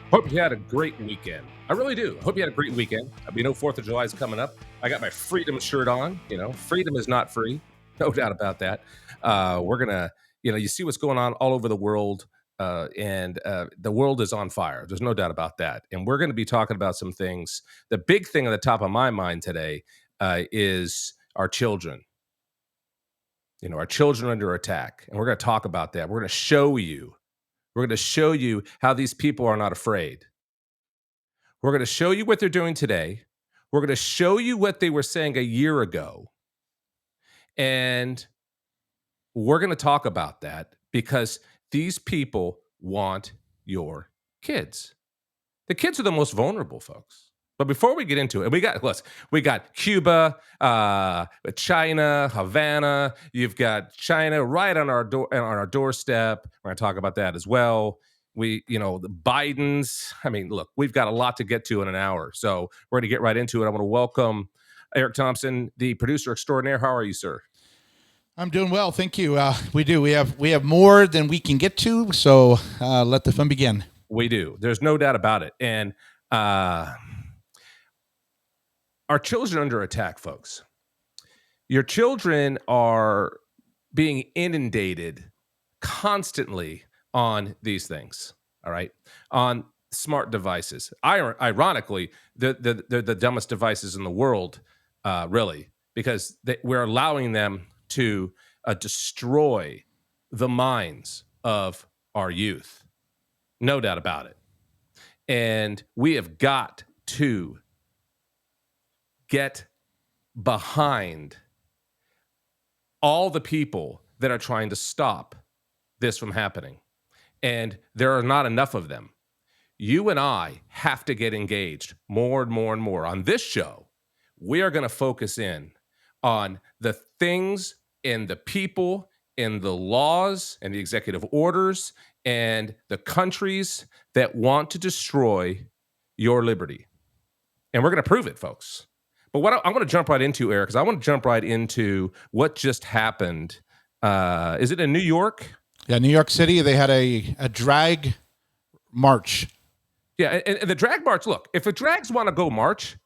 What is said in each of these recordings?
Hope you had a great weekend. I really do. Hope you had a great weekend. We know 4th of July is coming up. I got my freedom shirt on. Freedom is not free. No doubt about that. We're going to, you see what's going on all over the world, and the world is on fire. There's no doubt about that. And we're going to be talking about some things. The big thing at the top of my mind today is our children. Our children are under attack. And we're going to talk about that. We're going to show you. We're going to show you how these people are not afraid. We're going to show you what they're doing today. We're going to show you what they were saying a year ago. And we're going to talk about that because these people want your kids. The kids are the most vulnerable, folks. But before we get into it, we got Cuba, China, Havana. You've got China right on our doorstep. We're going to talk about that as well. The Bidens. I mean, look, we've got a lot to get to in an hour, so we're going to get right into it. I want to welcome Eric Thompson, the producer extraordinaire. How are you, sir? I'm doing well, thank you. We do. We have more than we can get to, so let the fun begin. We do. There's no doubt about it, and our children are under attack, folks. Your children are being inundated constantly on these things, all right? On smart devices. Ironically, they're the dumbest devices in the world, really, because we're allowing them to destroy the minds of our youth. No doubt about it. And we have got to get behind all the people that are trying to stop this from happening. And there are not enough of them. You and I have to get engaged more and more and more. On this show, we are going to focus in on the things and the people and the laws and the executive orders and the countries that want to destroy your liberty. And we're going to prove it, folks. But what I'm going to jump right into, Eric, is I want to jump right into what just happened. Is it in New York? Yeah, New York City. They had a drag march. Yeah, and the drag march. Look, if the drags want to go march.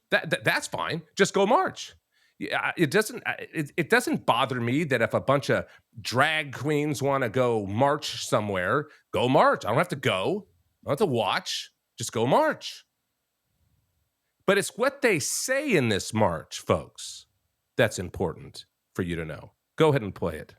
That's fine. Just go march. Yeah, it doesn't bother me that if a bunch of drag queens want to go march somewhere, go march. I don't have to go. I don't have to watch. Just go march. But it's what they say in this march, folks, that's important for you to know. Go ahead and play it.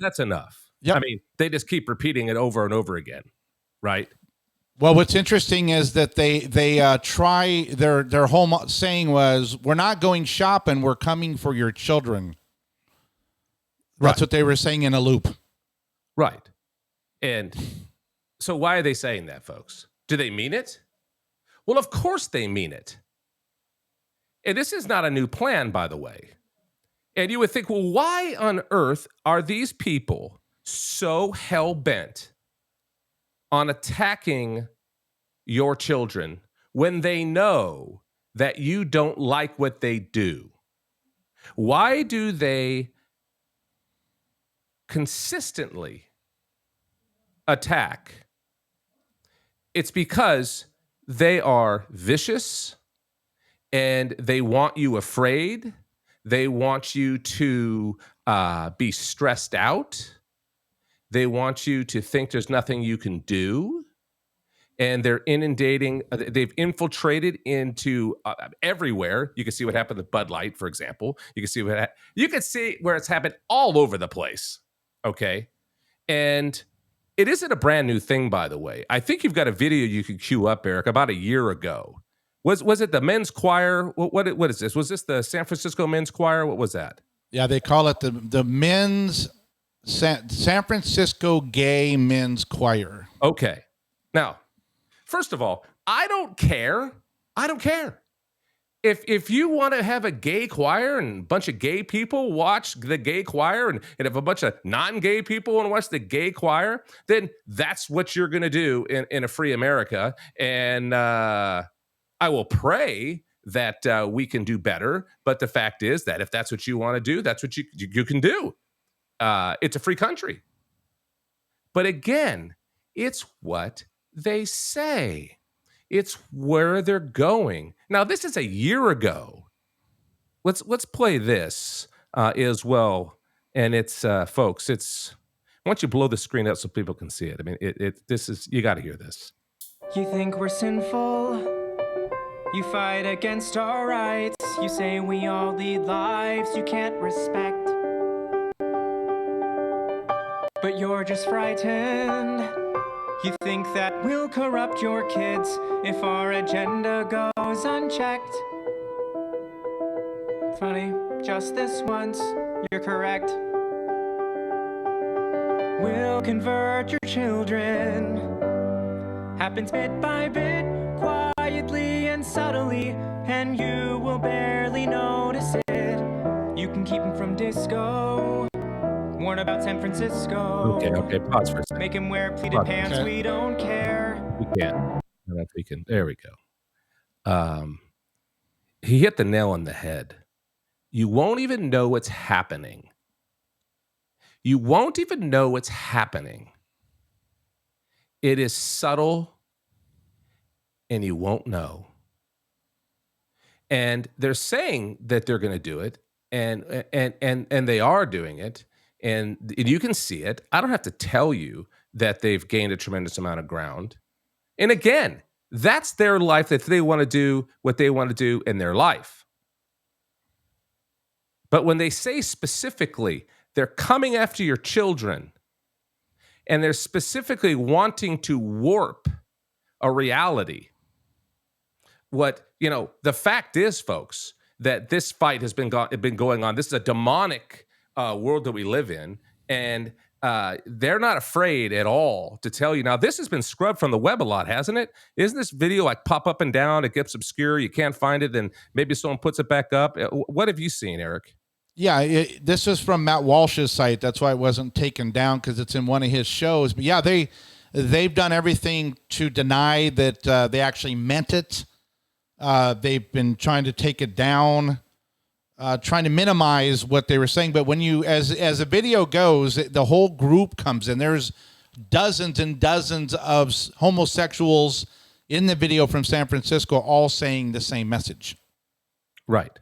That's enough. Yep. I mean, they just keep repeating it over and over again, right? Well, what's interesting is that they try their whole saying was, "We're not going shopping. We're coming for your children." That's what they were saying in a loop. Right. And so why are they saying that, folks? Do they mean it? Well, of course they mean it. And this is not a new plan, by the way. And you would think, well, why on earth are these people so hell-bent on attacking your children when they know that you don't like what they do? Why do they consistently attack? It's because they are vicious and they want you afraid. They want you to be stressed out. They want you to think there's nothing you can do. And they're inundating, they've infiltrated into everywhere. You can see what happened with Bud Light, for example. You can see where it's happened all over the place. Okay. And it isn't a brand new thing, by the way. I think you've got a video you could cue up, Eric, about a year ago. Was it the men's choir? What is this? Was this the San Francisco men's choir? What was that? Yeah, they call it the men's San Francisco Gay Men's Choir. Okay. Now, First of all, I don't care. I don't care. If you want to have a gay choir and a bunch of gay people watch the gay choir, and if a bunch of non-gay people want to watch the gay choir, then that's what you're going to do in a free America. And I will pray that we can do better. But the fact is that if that's what you want to do, that's what you can do. It's a free country. But again, it's what they say. It's where they're going. Now, this is a year ago. Let's play this as well. And it's folks. It's why don't you blow the screen up so people can see it? I mean, this is, you got to hear this. You think we're sinful? You fight against our rights. You say we all lead lives you can't respect. But you're just frightened. You think that we'll corrupt your kids if our agenda goes unchecked. Funny, just this once, you're correct. We'll convert your children. Happens bit by bit, quietly and subtly, and you will barely notice it. You can keep them from disco. Warn about San Francisco. Okay, pause for a second. Make him wear pleated pants, we don't care. We can't. We can. There we go. He hit the nail on the head. You won't even know what's happening. You won't even know what's happening. It is subtle, and you won't know. And they're saying that they're going to do it, and they are doing it. And you can see it. I don't have to tell you that they've gained a tremendous amount of ground. And again, that's their life, that they want to do what they want to do in their life. But when they say specifically, they're coming after your children, and they're specifically wanting to warp a reality. The fact is, folks, that this fight has been going on. This is a demonic world that we live in, and they're not afraid at all to tell you. Now, this has been scrubbed from the web a lot, hasn't it? Isn't this video like pop up and down? It gets obscure. You can't find it, and maybe someone puts it back up. What have you seen, Eric? Yeah, this is from Matt Walsh's site. That's why it wasn't taken down, because it's in one of his shows. But yeah, they've done everything to deny that they actually meant it. They've been trying to take it down. Trying to minimize what they were saying. But when as a video goes, the whole group comes in. There's dozens and dozens of homosexuals in the video from San Francisco, all saying the same message. Right.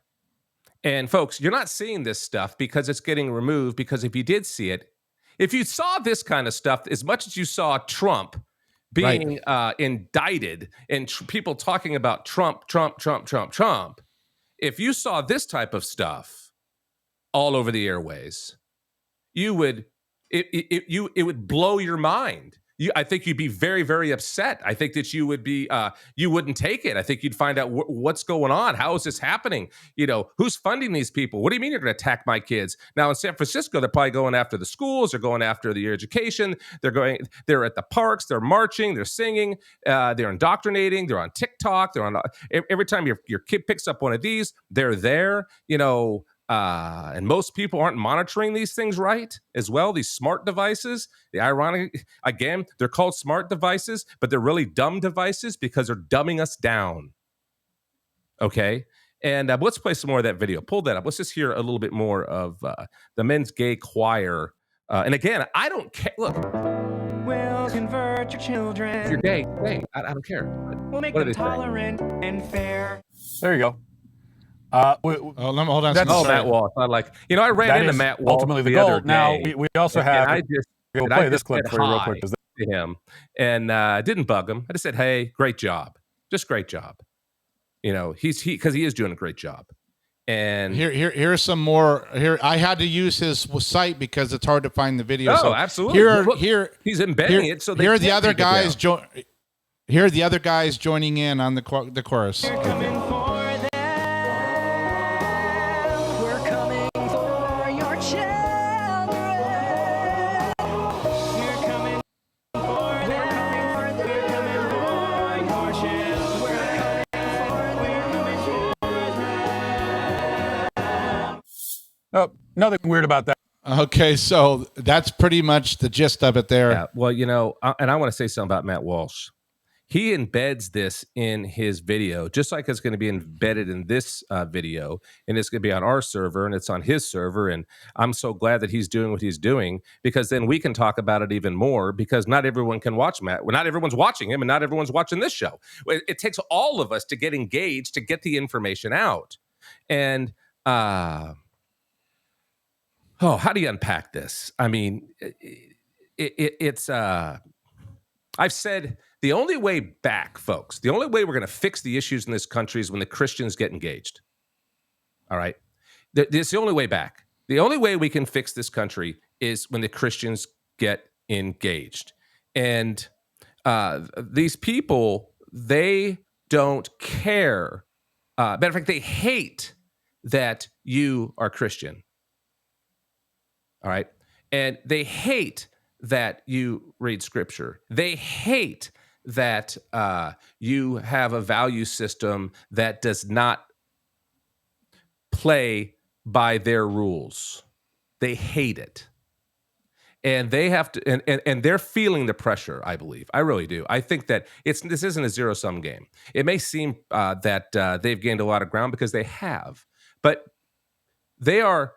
And folks, you're not seeing this stuff because it's getting removed, because if you did see it, if you saw this kind of stuff, as much as you saw Trump being indicted and people talking about Trump, if you saw this type of stuff all over the airways, it would blow your mind. I think you'd be very, very upset. I think that you would be, you wouldn't take it. I think you'd find out what's going on. How is this happening? Who's funding these people? What do you mean you're going to attack my kids? Now in San Francisco, they're probably going after the schools. They're going after the education. They're at the parks. They're marching. They're singing. They're indoctrinating. They're on TikTok. They're on, every time your kid picks up one of these, they're there, and most people aren't monitoring these things right as well. These smart devices, the ironic, again, they're called smart devices, but they're really dumb devices because they're dumbing us down. Okay. And let's play some more of that video. Pull that up. Let's just hear a little bit more of the men's gay choir. And again, I don't care. Look, We'll convert your children. if you're gay, I don't care. We'll make What are them they saying? tolerant and fair. There you go. Let me hold on. That's- Oh, Sorry. Matt Walsh. I like, I ran That into is Matt Walsh ultimately the other goal. Now, day, we also and have, I just we'll and play I this just clip said for you real hi quick. to him, and didn't bug him. I just said, "Hey, great job, just great job." Because he is doing a great job. And Here's some more. Here, I had to use his site because it's hard to find the video. Oh, so absolutely. Look, he's embedding it. So here are the can't other take it down. guys. Here are the other guys joining in on the chorus. We're coming for them. We're coming for your children. We're coming for them. We're coming for Oh, nothing weird about that. Okay, so that's pretty much the gist of it there. Yeah, well, and I want to say something about Matt Walsh. He embeds this in his video, just like it's going to be embedded in this video, and it's going to be on our server, and it's on his server. And I'm so glad that he's doing what he's doing, because then we can talk about it even more, because not everyone can watch Matt. Well, not everyone's watching him, and not everyone's watching this show. It takes all of us to get engaged, to get the information out. And, how do you unpack this? I mean, it's I've said the only way back, folks, the only way we're going to fix the issues in this country is when the Christians get engaged. All right? It's the only way back. The only way we can fix this country is when the Christians get engaged. And these people, they don't care. Matter of fact, they hate that you are Christian. All right? And they hate that you read scripture. They hate that you have a value system that does not play by their rules. They hate it. And they have to, and they're feeling the pressure, I believe. I really do. I think that this isn't a zero-sum game. It may seem that they've gained a lot of ground, because they have, but they are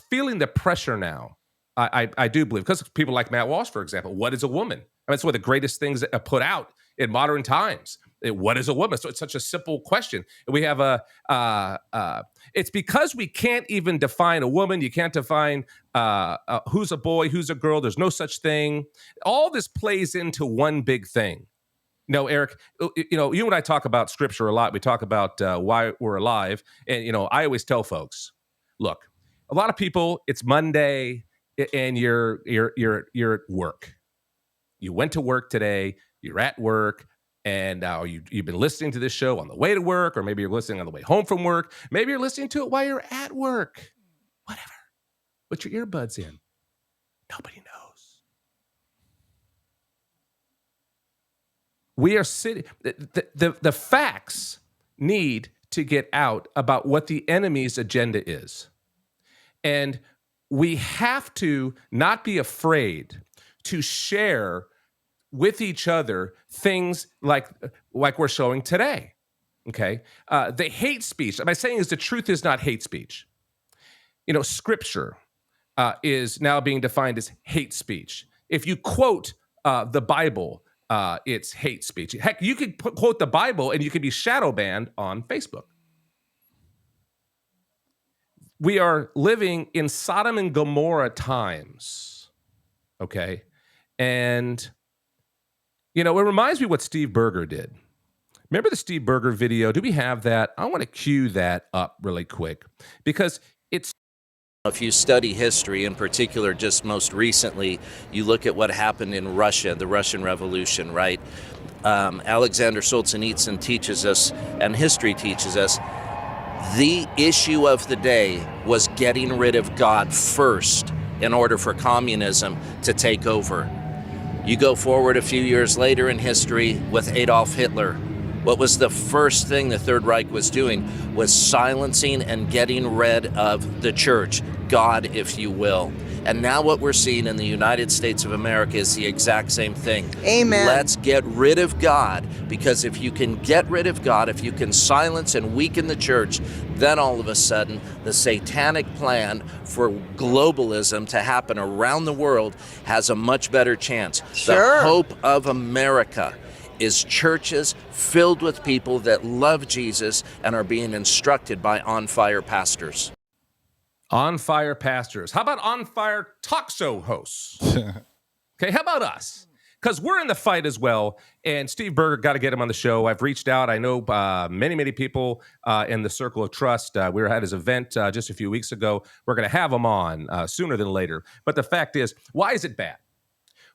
feeling the pressure now. I do believe, because people like Matt Walsh, for example, what is a woman? I mean, it's one of the greatest things that are put out in modern times. What is a woman? So it's such a simple question. We have it's because we can't even define a woman. You can't define who's a boy, who's a girl. There's no such thing. All this plays into one big thing. No, Eric, you and I talk about scripture a lot. We talk about why we're alive. And, I always tell folks, look, a lot of people, it's Monday, and you're at work. You went to work today. You're at work, and you've been listening to this show on the way to work, or maybe you're listening on the way home from work. Maybe you're listening to it while you're at work. Whatever. Put your earbuds in. Nobody knows. We are sitting. The facts need to get out about what the enemy's agenda is, and we have to not be afraid to share with each other things like we're showing today. Okay, the hate speech. My saying is the truth is not hate speech. Scripture is now being defined as hate speech. If you quote the Bible, it's hate speech. Heck, you could quote the Bible and you could be shadow banned on Facebook. We are living in Sodom and Gomorrah times, okay? And, it reminds me what Steve Berger did. Remember the Steve Berger video? Do we have that? I want to cue that up really quick, because it's... If you study history, in particular, just most recently, you look at what happened in Russia, the Russian Revolution, right? Alexander Solzhenitsyn teaches us, and history teaches us, the issue of the day was getting rid of God first in order for communism to take over. You go forward a few years later in history with Adolf Hitler. What was the first thing the Third Reich was doing? Was silencing and getting rid of the church, God, if you will. And now what we're seeing in the United States of America is the exact same thing. Amen. Let's get rid of God, because if you can get rid of God, if you can silence and weaken the church, then all of a sudden the satanic plan for globalism to happen around the world has a much better chance. Sure. The hope of America is churches filled with people that love Jesus and are being instructed by on-fire pastors. On fire pastors. How about on fire talk show hosts? Okay, how about us? Because we're in the fight as well. And Steve Berger, got to get him on the show. I've reached out. I know many people in the circle of trust. We were at his event just a few weeks ago. We're going to have him on sooner than later. But the fact is, why is it bad?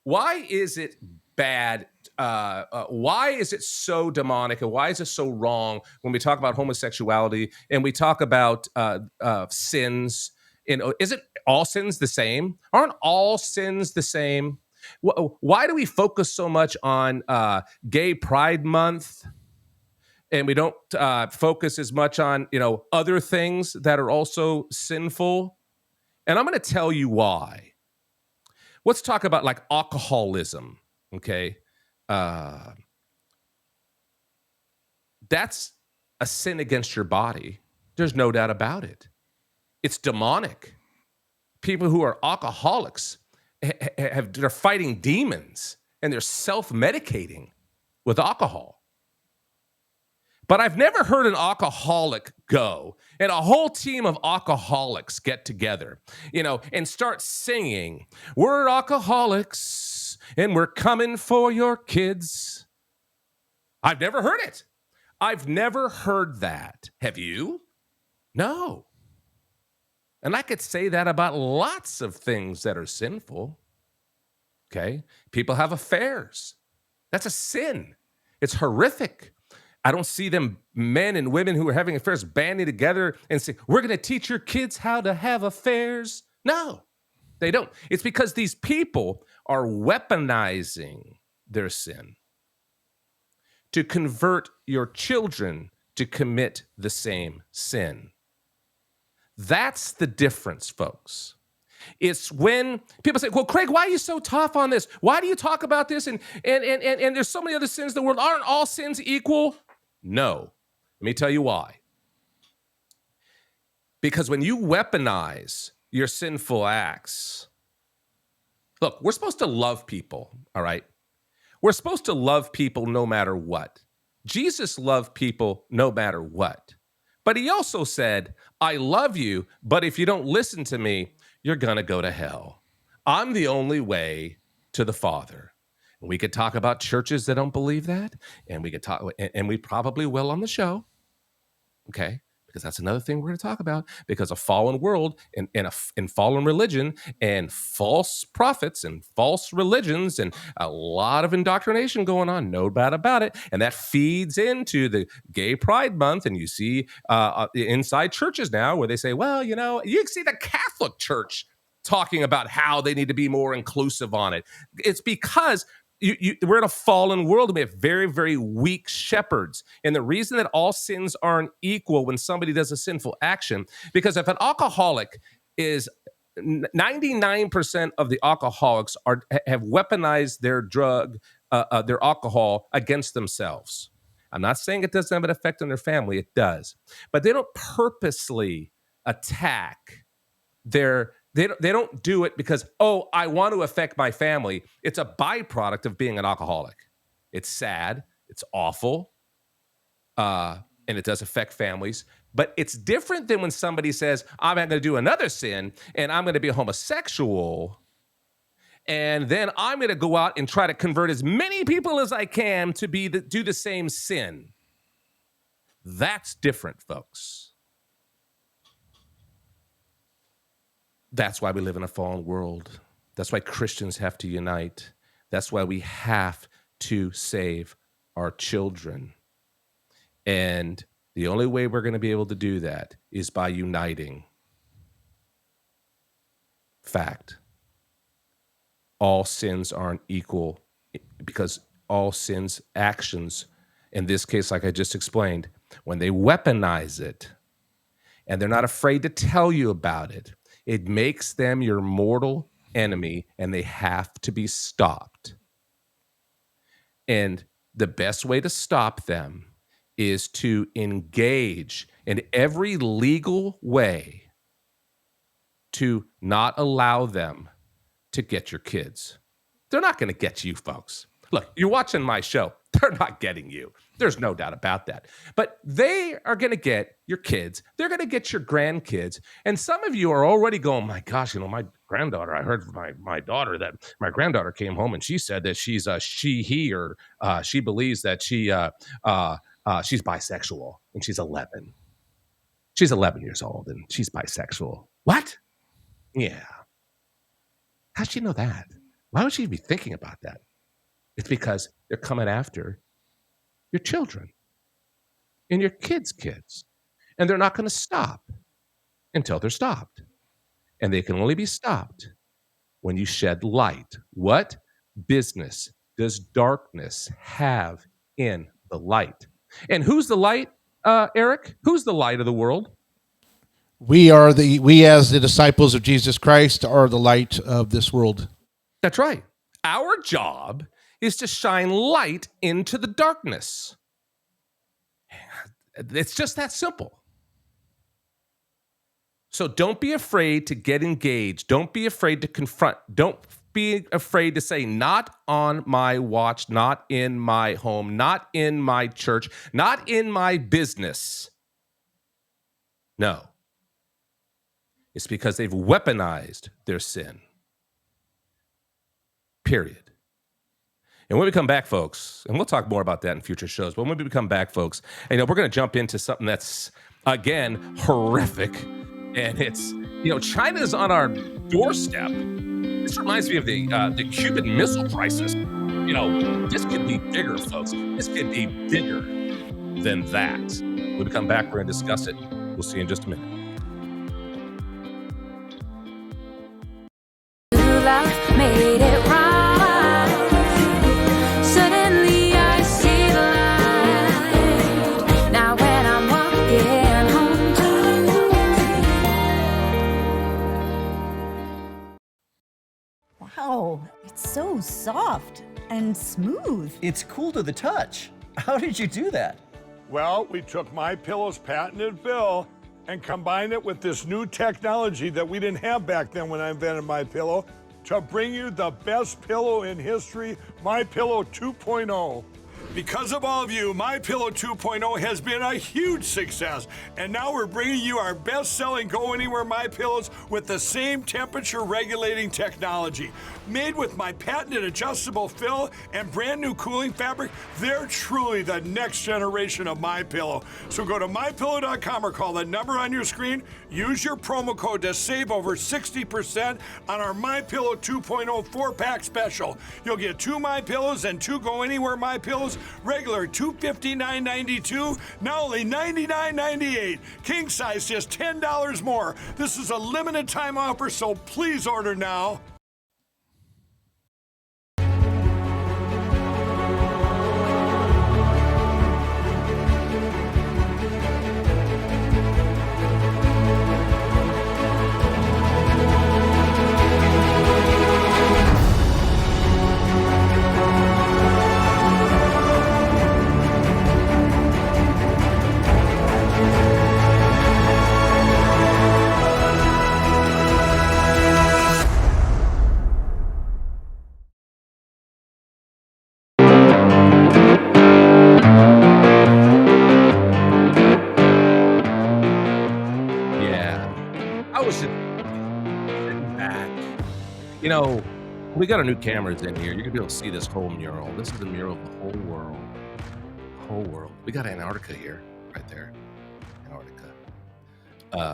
Why is it bad? Why is it so demonic, and why is it so wrong when we talk about homosexuality and we talk about sins? Isn't all sins the same? Aren't all sins the same? Why do we focus so much on Gay Pride Month, and we don't focus as much on other things that are also sinful? And I'm going to tell you why. Let's talk about like alcoholism, okay? That's a sin against your body. There's no doubt about it. It's demonic. People who are alcoholics they're fighting demons and they're self-medicating with alcohol. But I've never heard an alcoholic go and a whole team of alcoholics get together, and start singing, "We're alcoholics and we're coming for your kids." I've never heard it. I've never heard that. Have you? No. And I could say that about lots of things that are sinful. Okay? People have affairs. That's a sin. It's horrific. I don't see them, men and women who are having affairs, banding together and saying, "We're going to teach your kids how to have affairs." No, they don't. It's because these people are weaponizing their sin to convert your children to commit the same sin. That's the difference, folks. It's when people say, "Well, Craig, why are you so tough on this? Why do you talk about this? And there's so many other sins in the world. Aren't all sins equal?" No. Let me tell you why. Because when you weaponize your sinful acts, look, we're supposed to love people, all right? We're supposed to love people no matter what. Jesus loved people no matter what. But he also said, "I love you, but if you don't listen to me, you're going to go to hell. I'm the only way to the Father." And we could talk about churches that don't believe that, and we could talk, and we probably will on the show, okay? Because that's another thing we're going to talk about. Because a fallen world and fallen religion and false prophets and false religions and a lot of indoctrination going on, no doubt about it. And that feeds into the Gay Pride Month. And you see inside churches now where they say, well, you can see the Catholic Church talking about how they need to be more inclusive on it. It's because we're in a fallen world and we have very, very weak shepherds. And the reason that all sins aren't equal when somebody does a sinful action, because if an alcoholic is 99% of the alcoholics have weaponized their drug, their alcohol against themselves. I'm not saying it doesn't have an effect on their family. It does. But they don't purposely attack their They don't do it because, I want to affect my family. It's a byproduct of being an alcoholic. It's sad. It's awful. And it does affect families. But it's different than when somebody says, "I'm not going to do another sin and I'm going to be a homosexual. And then I'm going to go out and try to convert as many people as I can to do the same sin." That's different, folks. That's why we live in a fallen world. That's why Christians have to unite. That's why we have to save our children. And the only way we're going to be able to do that is by uniting. Fact. All sins aren't equal because all sins, actions, in this case, like I just explained, when they weaponize it and they're not afraid to tell you about it, it makes them your mortal enemy, and they have to be stopped. And the best way to stop them is to engage in every legal way to not allow them to get your kids. They're not going to get you, folks. Look, you're watching my show. They're not getting you. There's no doubt about that. But they are going to get your kids. They're going to get your grandkids. And some of you are already going, "My gosh, my granddaughter, I heard from my daughter that my granddaughter came home and she said that she's a he, or she believes that she's bisexual and she's 11. She's 11 years old and she's bisexual." What? Yeah. How'd she know that? Why would she be thinking about that? It's because they're coming after your children and your kids' kids. And they're not going to stop until they're stopped. And they can only be stopped when you shed light. What business does darkness have in the light? And who's the light, Eric? Who's the light of the world? We as the disciples of Jesus Christ are the light of this world. That's right. Our job is to shine light into the darkness. It's just that simple. So don't be afraid to get engaged. Don't be afraid to confront. Don't be afraid to say, not on my watch, not in my home, not in my church, not in my business. No. It's because they've weaponized their sin. Period. And when we come back, folks, and we'll talk more about that in future shows, but when we come back, folks, we're going to jump into something that's, again, horrific. And it's, China's on our doorstep. This reminds me of the Cuban Missile Crisis. This could be bigger, folks. This could be bigger than that. When we come back, we're going to discuss it. We'll see you in just a minute. Love made it right. Suddenly I see the light. Now when I'm walking home to you. Wow, it's so soft and smooth. It's cool to the touch. How did you do that? Well, we took MyPillow's patented fill and combined it with this new technology that we didn't have back then when I invented MyPillow to bring you the best pillow in history, MyPillow 2.0. Because of all of you, MyPillow 2.0 has been a huge success, and now we're bringing you our best-selling Go Anywhere MyPillows with the same temperature-regulating technology. Made with my patented adjustable fill and brand new cooling fabric, they're truly the next generation of MyPillow. So go to MyPillow.com or call the number on your screen. Use your promo code to save over 60% on our MyPillow 2.0 4-pack special. You'll get 2 MyPillows and 2 Go Anywhere MyPillows, regular $259.92, now only $99.98. King size just $10 more. This is a limited time offer, so please order now. We got our new cameras in here. You're gonna be able to see this whole mural. This is a mural of the whole world. The whole world. We got Antarctica here, right there. Antarctica.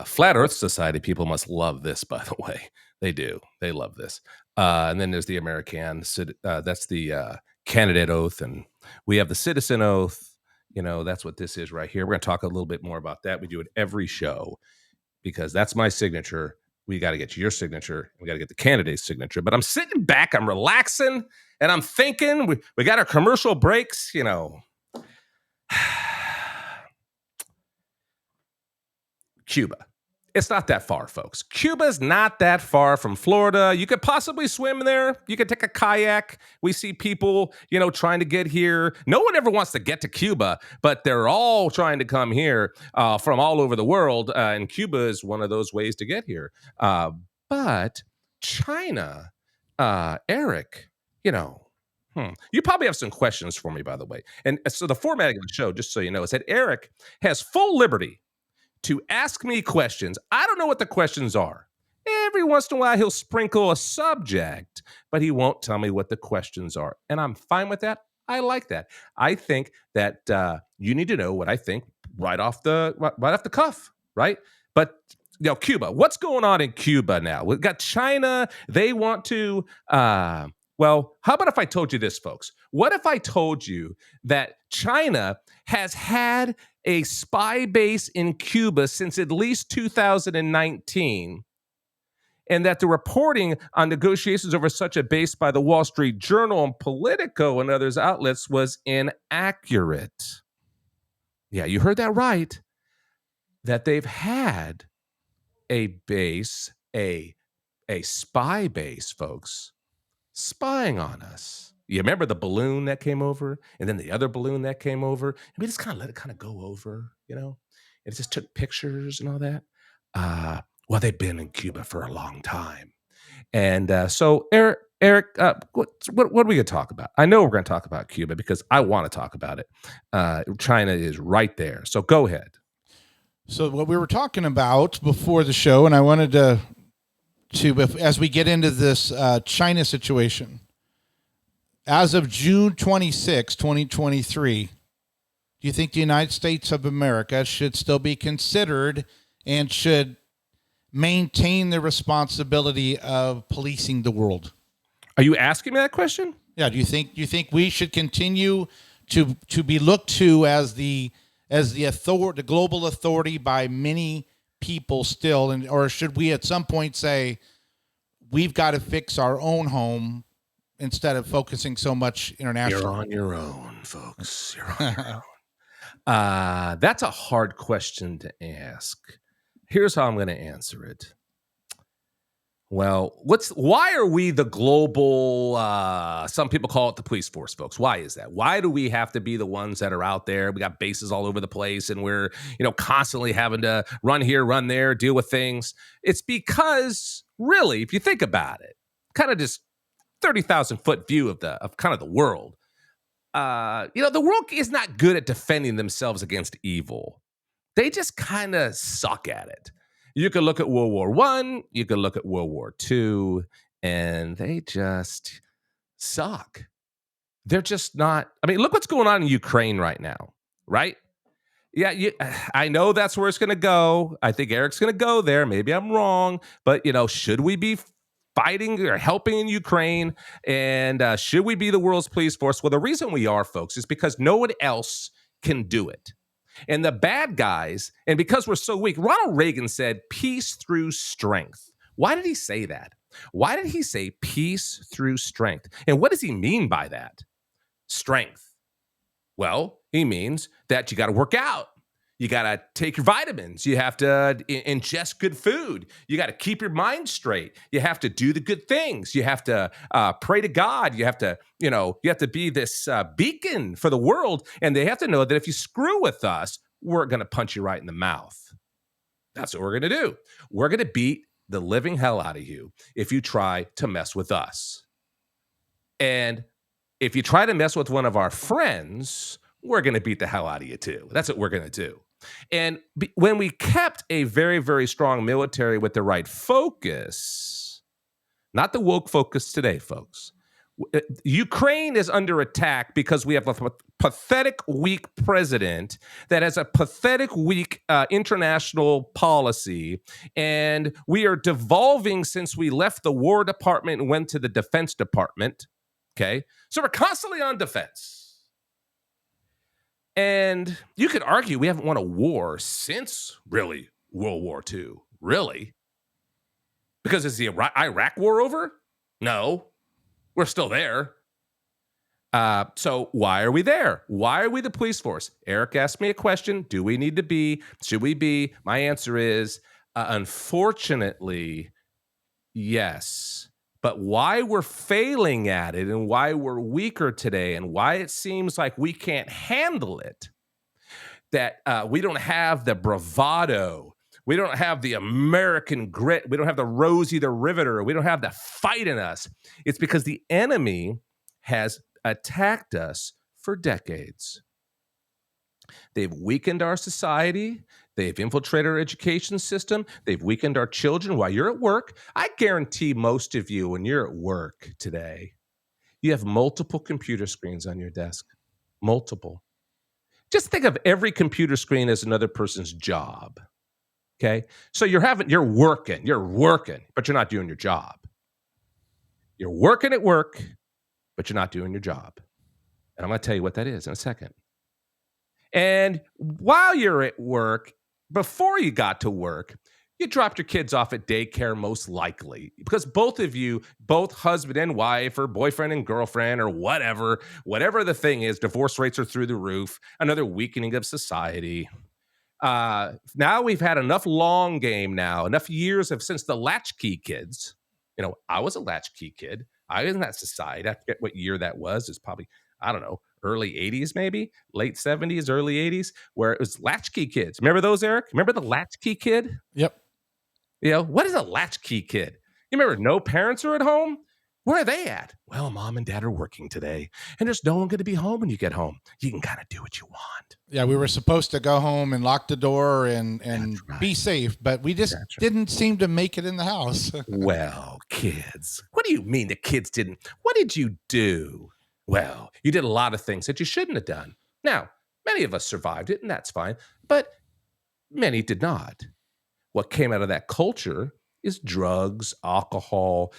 Flat Earth Society people must love this, by the way. They do. They love this. And then there's the American. That's the candidate oath, and we have the citizen oath. That's what this is right here. We're gonna talk a little bit more about that. We do it every show because that's my signature. We got to get your signature. We got to get the candidate's signature. But I'm sitting back, I'm relaxing, and I'm thinking. We got our commercial breaks, Cuba. It's not that far, folks. Cuba's not that far from Florida. You could possibly swim there. You could take a kayak. We see people, trying to get here. No one ever wants to get to Cuba, but they're all trying to come here from all over the world. And Cuba is one of those ways to get here. But China, Eric, you probably have some questions for me, by the way. And so the formatting of the show, just so you know, is that Eric has full liberty to ask me questions. I don't know what the questions are. Every once in a while, he'll sprinkle a subject, but he won't tell me what the questions are. And I'm fine with that. I like that. I think that you need to know what I think right off the cuff, right? But Cuba, what's going on in Cuba now? We've got China. They want to. Well, how about if I told you this, folks? What if I told you that China has had a spy base in Cuba since at least 2019, and that the reporting on negotiations over such a base by the Wall Street Journal and Politico and others outlets was inaccurate? Yeah, you heard that right. That they've had a base, a spy base, folks, spying on us. You remember the balloon that came over, and then the other balloon that came over, and we just kind of let it kind of go over, and it just took pictures and all that. Well, they've been in Cuba for a long time, and so Eric, what are we going to talk about? I know we're going to talk about Cuba because I want to talk about it. China is right there, so go ahead. So what we were talking about before the show, and I wanted to as we get into this China situation, as of June 26, 2023, do you think the United States of America should still be considered and should maintain the responsibility of policing the world? Are you asking me that question? Yeah. Do you think we should continue to be looked to as the authority, the global authority by many people still, or should we at some point say we've got to fix our own home instead of focusing so much internationally? You're on your own, folks. You're on your own. That's a hard question to ask. Here's how I'm going to answer it. Well, why are we the global, some people call it the police force, folks? Why is that? Why do we have to be the ones that are out there? We got bases all over the place, and we're, constantly having to run here, run there, deal with things. It's because, really, if you think about it, kind of just 30,000 foot view of kind of the world. The world is not good at defending themselves against evil. They just kind of suck at it. You could look at World War I, you could look at World War II, and they just suck. They're just not. I mean, look what's going on in Ukraine right now, right? Yeah, I know that's where it's going to go. I think Eric's going to go there. Maybe I'm wrong, but should we be fighting or helping in Ukraine? And should we be the world's police force? Well, the reason we are, folks, is because no one else can do it. And the bad guys, and because we're so weak, Ronald Reagan said peace through strength. Why did he say that? Why did he say peace through strength? And what does he mean by that? Strength. Well, he means that you got to work out. You got to take your vitamins. You have to ingest good food. You got to keep your mind straight. You have to do the good things. You have to pray to God. You have to, be this beacon for the world. And they have to know that if you screw with us, we're going to punch you right in the mouth. That's what we're going to do. We're going to beat the living hell out of you if you try to mess with us. And if you try to mess with one of our friends, we're going to beat the hell out of you too. That's what we're going to do. And when we kept a very, very strong military with the right focus, not the woke focus today, folks. Ukraine is under attack because we have a pathetic, weak president that has a pathetic, weak international policy. And we are devolving since we left the War Department and went to the Defense Department. Okay. So we're constantly on defense. And you could argue we haven't won a war since, really, World War II. Really? Because is the Iraq war over? No. We're still there. So why are we there? Why are we the police force? Eric asked me a question. Do we need to be? Should we be? My answer is, unfortunately, yes. But why we're failing at it and why we're weaker today and why it seems like we can't handle it, that we don't have the bravado, we don't have the American grit, we don't have the Rosie the Riveter, we don't have the fight in us. It's because the enemy has attacked us for decades. They've weakened our society. They've infiltrated our education system. They've weakened our children while you're at work. I guarantee most of you, when you're at work today, you have multiple computer screens on your desk. Multiple. Just think of every computer screen as another person's job. Okay? So you're working, but you're not doing your job. You're working at work, but you're not doing your job. And I'm going to tell you what that is in a second. And while you're at work, before you got to work, you dropped your kids off at daycare most likely because both of you, both husband and wife or boyfriend and girlfriend or whatever the thing is, divorce rates are through the roof, another weakening of society. Now we've had enough long game now, enough years since the latchkey kids. I was a latchkey kid. I was in that society. I forget what year that was. It's probably, I don't know, early 80s, maybe late 70s, early 80s, where it was latchkey kids. Remember those, Eric? Remember the latchkey kid? Yep. What is a latchkey kid? You remember no parents are at home? Where are they at? Well, mom and dad are working today, and there's no one going to be home when you get home. You can kind of do what you want. Yeah, we were supposed to go home and lock the door and right. be safe, but we just didn't seem to make it in the house. Well, kids, what do you mean the kids didn't? What did you do? Well, you did a lot of things that you shouldn't have done. Now, many of us survived it, and that's fine, but many did not. What came out of that culture is drugs, alcohol,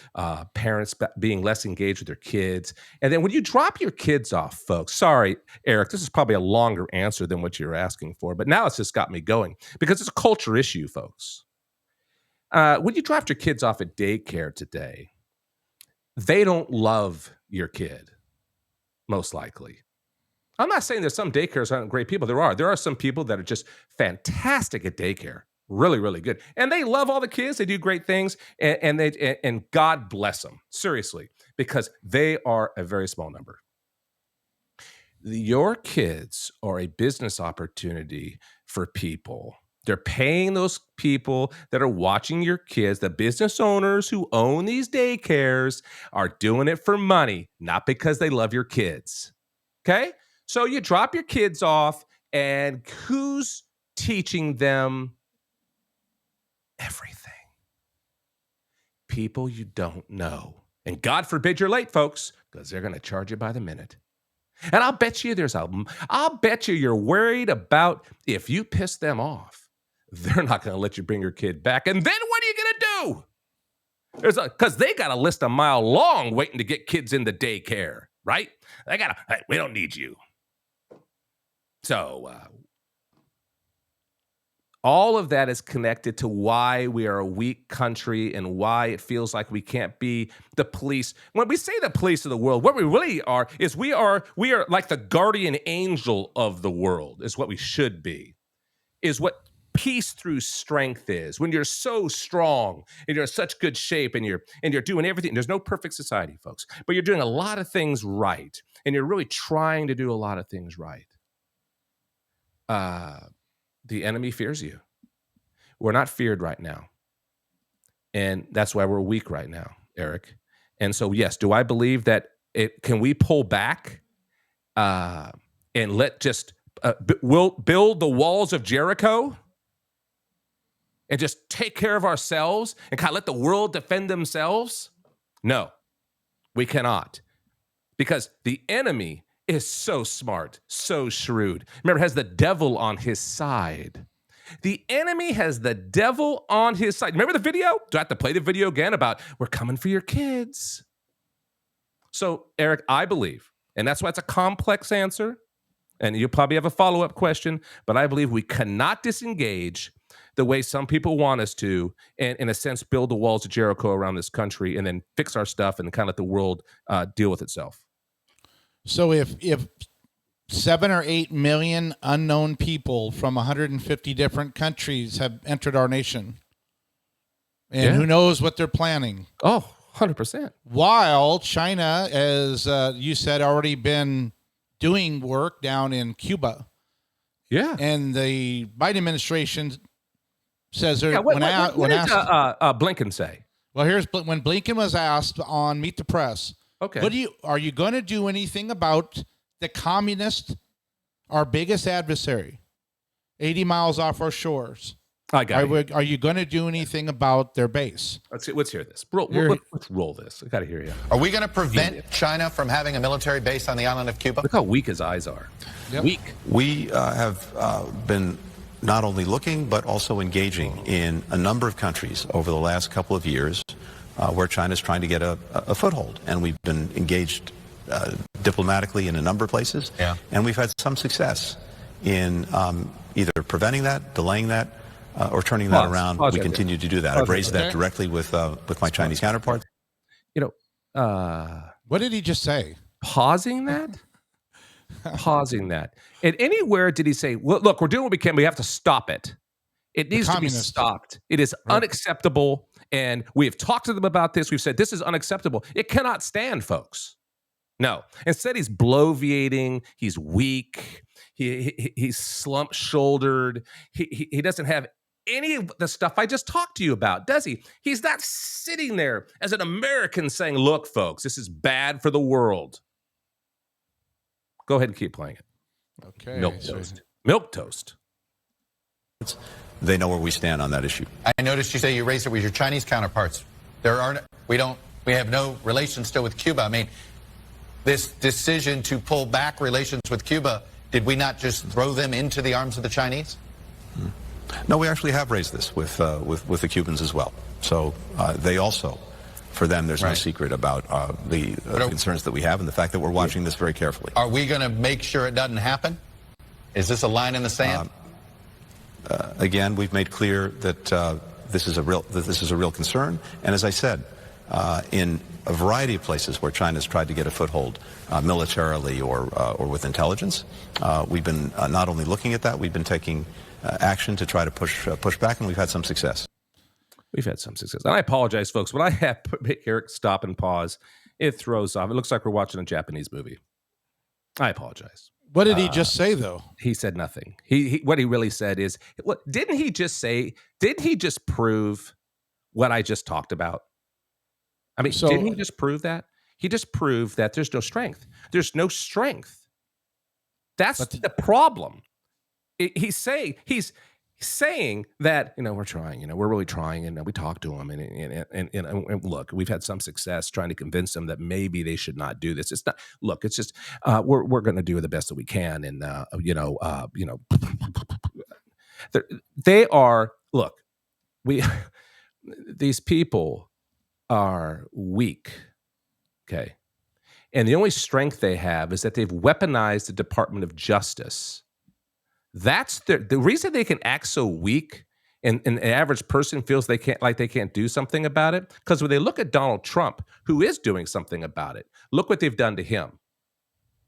parents being less engaged with their kids. And then when you drop your kids off, folks, sorry, Eric, this is probably a longer answer than what you're asking for, but now it's just got me going because it's a culture issue, folks. When you drop your kids off at daycare today, they don't love your kid, most likely. I'm not saying there's some daycares aren't great people. There are some people that are just fantastic at daycare. Really, really good. And they love all the kids. They do great things. And God bless them, seriously, because they are a very small number. Your kids are a business opportunity for people. They're paying those people that are watching your kids, the business owners who own these daycares are doing it for money, not because they love your kids. Okay? So you drop your kids off, and who's teaching them everything? People you don't know. And God forbid you're late, folks, because they're going to charge you by the minute. And I'll bet you you're worried about if you piss them off, they're not going to let you bring your kid back. And then what are you going to do? Because they got a list a mile long waiting to get kids into daycare, right? Hey, we don't need you. So all of that is connected to why we are a weak country and why it feels like we can't be the police. When we say the police of the world, what we really are is we are like the guardian angel of the world is what we should be, is what peace through strength is. When you're so strong and you're in such good shape and you're doing everything. There's no perfect society, folks, but you're doing a lot of things right. And you're really trying to do a lot of things right. The enemy fears you. We're not feared right now. And that's why we're weak right now, Eric. And so, yes, do I believe that can we pull back and let just we'll build the walls of Jericho and just take care of ourselves and kind of let the world defend themselves? No, we cannot. Because the enemy is so smart, so shrewd. Remember, has the devil on his side. The enemy has the devil on his side. Remember the video? Do I have to play the video again about we're coming for your kids? So, Eric, I believe, and that's why it's a complex answer, and you'll probably have a follow-up question, but I believe we cannot disengage the way some people want us to, and in a sense, build the walls of Jericho around this country and then fix our stuff and kind of let the world deal with itself. So if 7 or 8 million unknown people from 150 different countries have entered our nation, and who knows what they're planning? Oh, 100%. While China, as you said, already been doing work down in Cuba. Yeah. And the Biden administration says what did Blinken say? Well, here's when Blinken was asked on Meet the Press. Okay. Are you going to do anything about the communist, our biggest adversary, 80 miles off our shores? I got it. Are you going to do anything about their base? Let's hear this. Let's roll this. I got to hear you. Are we going to prevent China from having a military base on the island of Cuba? Look how weak his eyes are. Yep. Weak. We have been not only looking, but also engaging in a number of countries over the last couple of years where China's trying to get a foothold. And we've been engaged diplomatically in a number of places. Yeah. And we've had some success in either preventing that, delaying that, or turning that around. We continue to do that. I've raised that directly with my Chinese counterparts. What did he just say? Pausing that? pausing that. And anywhere did he say, well, look, we're doing what we can. We have to stop it. It needs to be communists. stopped. It is unacceptable. And we have talked to them about this. We've said this is unacceptable. It cannot stand, folks. No. Instead, he's bloviating. He's weak. He's slump-shouldered. He doesn't have any of the stuff I just talked to you about, does he? He's not sitting there as an American saying, look, folks, this is bad for the world. Go ahead and keep playing it. Okay. Milk toast. Milk toast. They know where we stand on that issue. I noticed you say you raised it with your Chinese counterparts. We have no relations still with Cuba. I mean, this decision to pull back relations with Cuba, did we not just throw them into the arms of the Chinese? No, we actually have raised this with the Cubans as well. So they also, for them, there's no secret about the concerns that we have and the fact that we're watching this very carefully. Are we going to make sure it doesn't happen? Is this a line in the sand? Again, we've made clear that this is a real concern, and as I said, in a variety of places where China's tried to get a foothold militarily or with intelligence, we've been not only looking at that, we've been taking action to try to push back, and we've had some success. We've had some success. And I apologize, folks. When I have Eric stop and pause, it throws off. It looks like we're watching a Japanese movie. I apologize. What did he just say, though? He said nothing. He what he really said is, didn't he just prove what I just talked about? I mean, didn't he just prove that? He just proved that there's no strength. There's no strength. That's the problem. He's saying that, we're trying, we're really trying, and we talked to him, and look, we've had some success trying to convince them that maybe they should not do this. It's not. Look, it's just we're going to do the best that we can, and they are. Look, these people are weak, okay, and the only strength they have is that they've weaponized the Department of Justice. That's the reason they can act so weak, and an average person feels they can't do something about it. Because when they look at Donald Trump, who is doing something about it, look what they've done to him.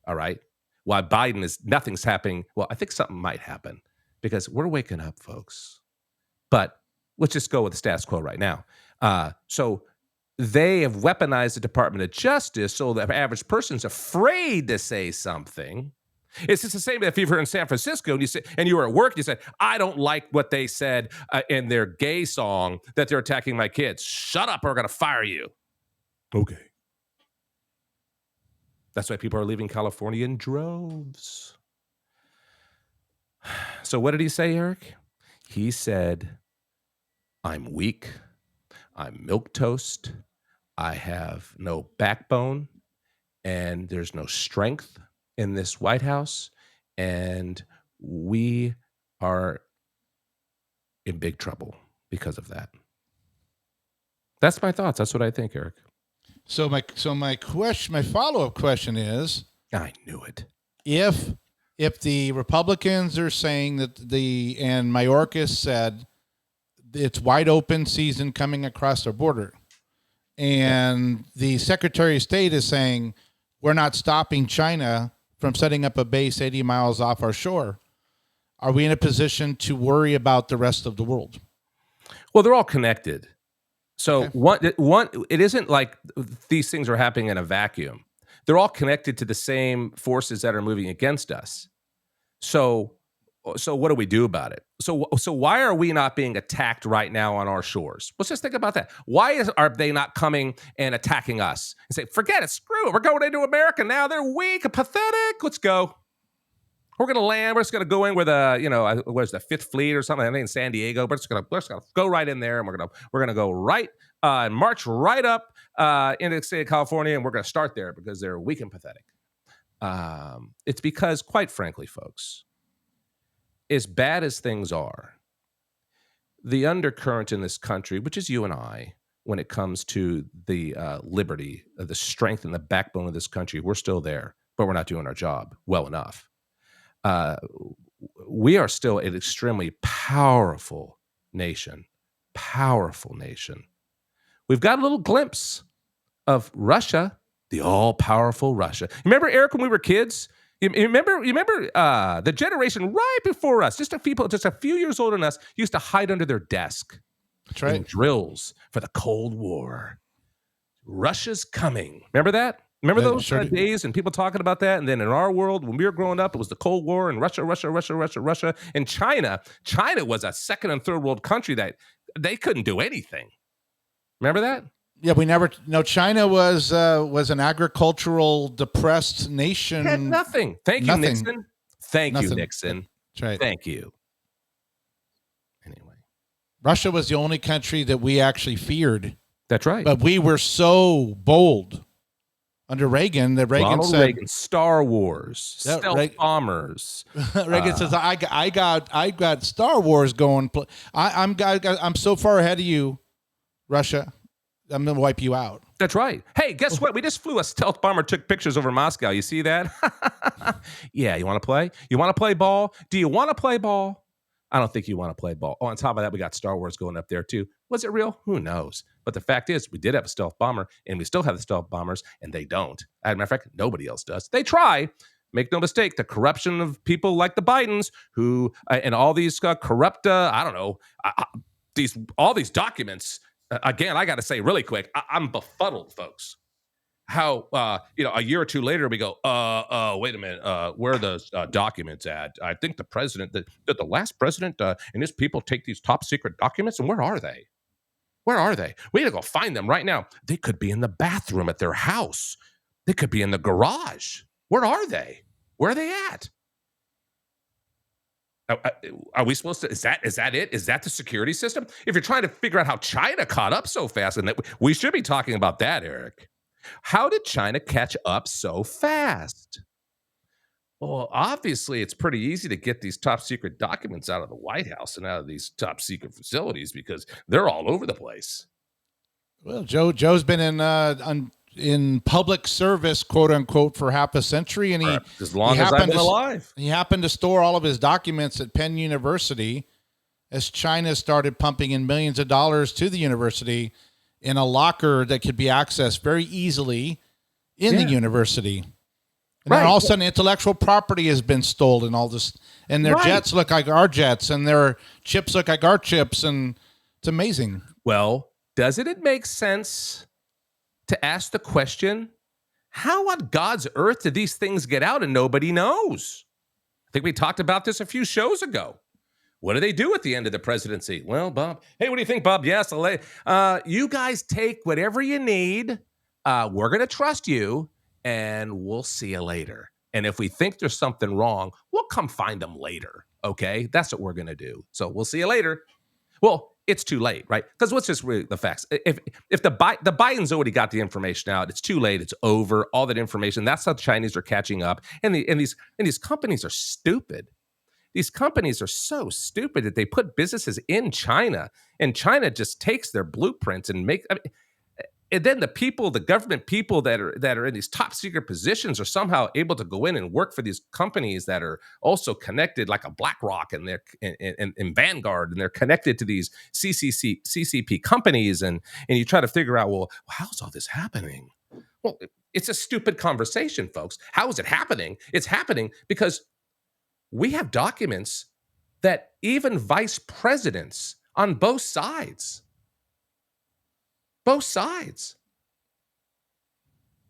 All right, while Biden nothing's happening. Well, I think something might happen because we're waking up, folks. But let's just go with the status quo right now. So they have weaponized the Department of Justice, so the average person's afraid to say something. It's just the same if you were in San Francisco and you were at work, you said, I don't like what they said in their gay song that they're attacking my kids. Shut up or we're going to fire you. Okay. That's why people are leaving California in droves. So what did he say, Eric? He said, I'm weak. I'm milquetoast. I have no backbone. And there's no strength in this White House, and we are in big trouble because of that. That's my thoughts. That's what I think, Eric. So my follow-up question is, I knew it. If the Republicans are saying that and Mayorkas said it's wide open season coming across our border, and the Secretary of State is saying we're not stopping China from setting up a base 80 miles off our shore, are we in a position to worry about the rest of the world? Well, they're all connected. So one, it isn't like these things are happening in a vacuum. They're all connected to the same forces that are moving against us. So what do we do about it? So why are we not being attacked right now on our shores? Let's just think about that. Why are they not coming and attacking us and say, forget it, screw it, we're going into America now. They're weak and pathetic. Let's go. We're going to land. We're just going to go in with what is the Fifth Fleet or something? I think in San Diego. We're just going to go right in there, and we're going to go right and march right up into the state of California, and we're going to start there because they're weak and pathetic. It's because, quite frankly, folks, as bad as things are, the undercurrent in this country, which is you and I, when it comes to the liberty, the strength and the backbone of this country, we're still there, but we're not doing our job well enough. We are still an extremely powerful nation. We've got a little glimpse of Russia, the all-powerful Russia. Remember, Eric, when we were kids, You remember the generation right before us, just a few years older than us, used to hide under their desk. That's In right. drills for the Cold War. Russia's coming. Remember that? Remember Yeah, those sure do. days and people talking about that? And then in our world, when we were growing up, it was the Cold War and Russia, and China. China was a second and third world country that they couldn't do anything. Remember that? Yeah, we never. No, China was an agricultural depressed nation. Had nothing. Thank you, Nothing. Nixon. Thank you, Nothing. Nixon. That's right. Thank you. Anyway, Russia was the only country that we actually feared. that's right. But we were so bold under Reagan that Reagan Ronald said, Reagan, Star Wars, Yeah, stealth bombers. Reagan says, I got Star Wars going. I'm so far ahead of you, Russia. I'm going to wipe you out. That's right. Hey, guess what? We just flew a stealth bomber, took pictures over Moscow. You see that? Yeah, you want to play? You want to play ball? Do you want to play ball? I don't think you want to play ball. Oh, on top of that, we got Star Wars going up there too. Was it real? Who knows? But the fact is, we did have a stealth bomber, and we still have the stealth bombers, and they don't. As a matter of fact, nobody else does. They try. Make no mistake, the corruption of people like the Bidens, who and all these corrupt, I don't know, all these documents. Again, I got to say really quick, I'm befuddled, folks. How a year or two later we go, wait a minute, where are those documents at? I think the president, the last president, and his people take these top secret documents, and where are they? Where are they? We gotta go find them right now. They could be in the bathroom at their house. They could be in the garage. Where are they? Where are they at? Are we supposed to? Is that it? Is that the security system? If you're trying to figure out how China caught up so fast, and that we should be talking about that, Eric. How did China catch up so fast? Well, obviously, it's pretty easy to get these top secret documents out of the White House and out of these top secret facilities because they're all over the place. Well, Joe's been in public service, quote unquote, for half a century, and he as long as I've been alive. He happened to store all of his documents at Penn University as China started pumping in millions of dollars to the university in a locker that could be accessed very easily in the university. And then all of a sudden, intellectual property has been stolen. All this, and their jets look like our jets, and their chips look like our chips, and it's amazing. Well, doesn't it make sense to ask the question, how on God's earth did these things get out and nobody knows? I think we talked about this a few shows ago. What do they do at the end of the presidency? Well, Bob, hey, what do you think, Bob? Yes, you guys take whatever you need. We're going to trust you, and we'll see you later. And if we think there's something wrong, we'll come find them later, okay? That's what we're going to do. So we'll see you later. Well, it's too late, right? Because what's just really the facts? If the Bidens already got the information out, it's too late. It's over. All that information. That's how the Chinese are catching up, and these companies are stupid. These companies are so stupid that they put businesses in China, and China just takes their blueprints and and then the government people that are in these top secret positions are somehow able to go in and work for these companies that are also connected, like a BlackRock and they're in Vanguard, and they're connected to these CCP companies, and you try to figure out, well, how's all this happening? Well, it's a stupid conversation, folks. How is it happening? It's happening because we have documents that even vice presidents on both sides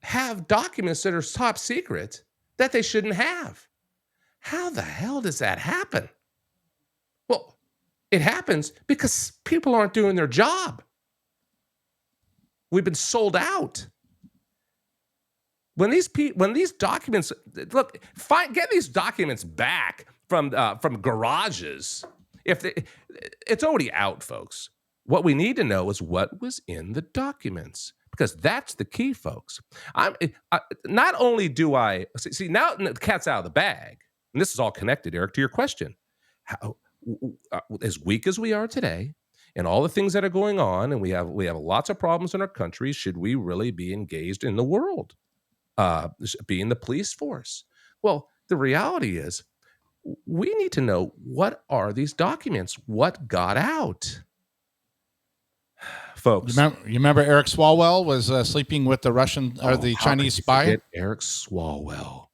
have documents that are top secret that they shouldn't have. How the hell does that happen? Well, it happens because people aren't doing their job. We've been sold out. When these documents, look, get these documents back from garages. It's already out, folks. What we need to know is what was in the documents, because that's the key, folks. Not only do I see now the cat's out of the bag, and this is all connected, Eric, to your question. How, as weak as we are today, and all the things that are going on, and we have lots of problems in our country, should we really be engaged in the world, being the police force? Well, the reality is, we need to know, what are these documents? What got out? Folks, You remember Eric Swalwell was sleeping with the Russian or the Chinese spy? Eric Swalwell.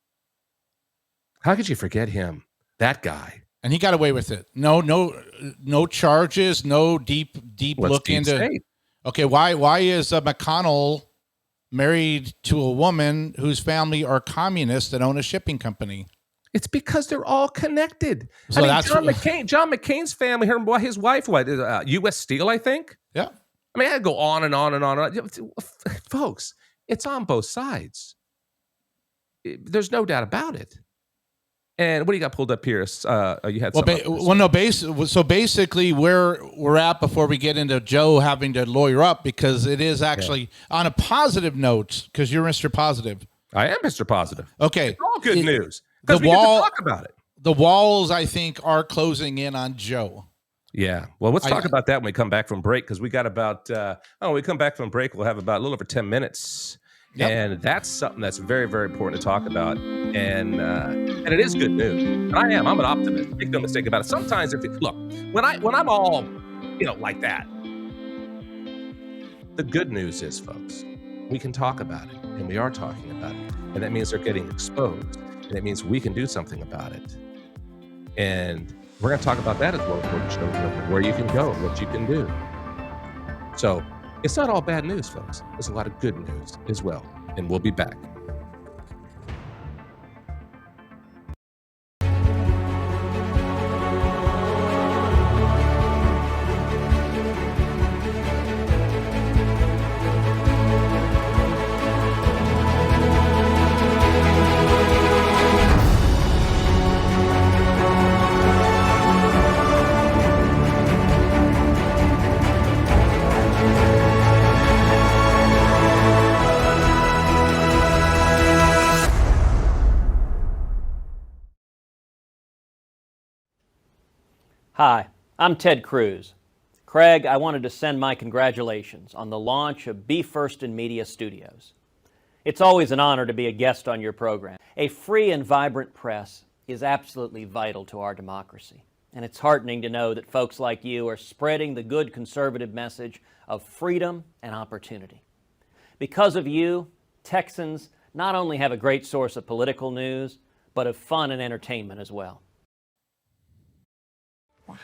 How could you forget him? That guy. And he got away with it. No charges, no deep What's look deep into. state? Okay, why is McConnell married to a woman whose family are communists that own a shipping company? It's because they're all connected. So I mean, that's John McCain's family, his wife, U.S. Steel, I think. Yeah. I mean, I could go on and on and on. Folks, it's on both sides. There's no doubt about it. And what do you got pulled up here? You had so basically, where we're at before we get into Joe having to lawyer up, because it is actually on a positive note, because you're Mr. Positive. I am Mr. Positive. Okay, it's all good news because we get to talk about it. The walls, I think, are closing in on Joe. Yeah. Well, let's talk about that when we come back from break, because we got about when we come back from break, we'll have about a little over 10 minutes. Yep. And that's something that's very, very important to talk about. And it is good news. And I'm an optimist. Make no mistake about it. Sometimes when I'm all, like that, the good news is, folks, we can talk about it, and we are talking about it. And that means they're getting exposed. And it means we can do something about it. And we're going to talk about that as well before the show, where you can go, what you can do. So it's not all bad news, folks. There's a lot of good news as well. And we'll be back. Hi, I'm Ted Cruz. Craig, I wanted to send my congratulations on the launch of Be First in Media Studios. It's always an honor to be a guest on your program. A free and vibrant press is absolutely vital to our democracy, and it's heartening to know that folks like you are spreading the good conservative message of freedom and opportunity. Because of you, Texans not only have a great source of political news, but of fun and entertainment as well.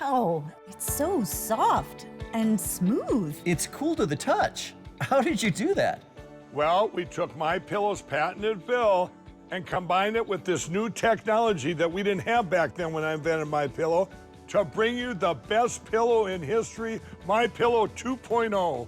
Wow, it's so soft and smooth. It's cool to the touch. How did you do that? Well, we took MyPillow's patented fill and combined it with this new technology that we didn't have back then when I invented MyPillow to bring you the best pillow in history, MyPillow 2.0.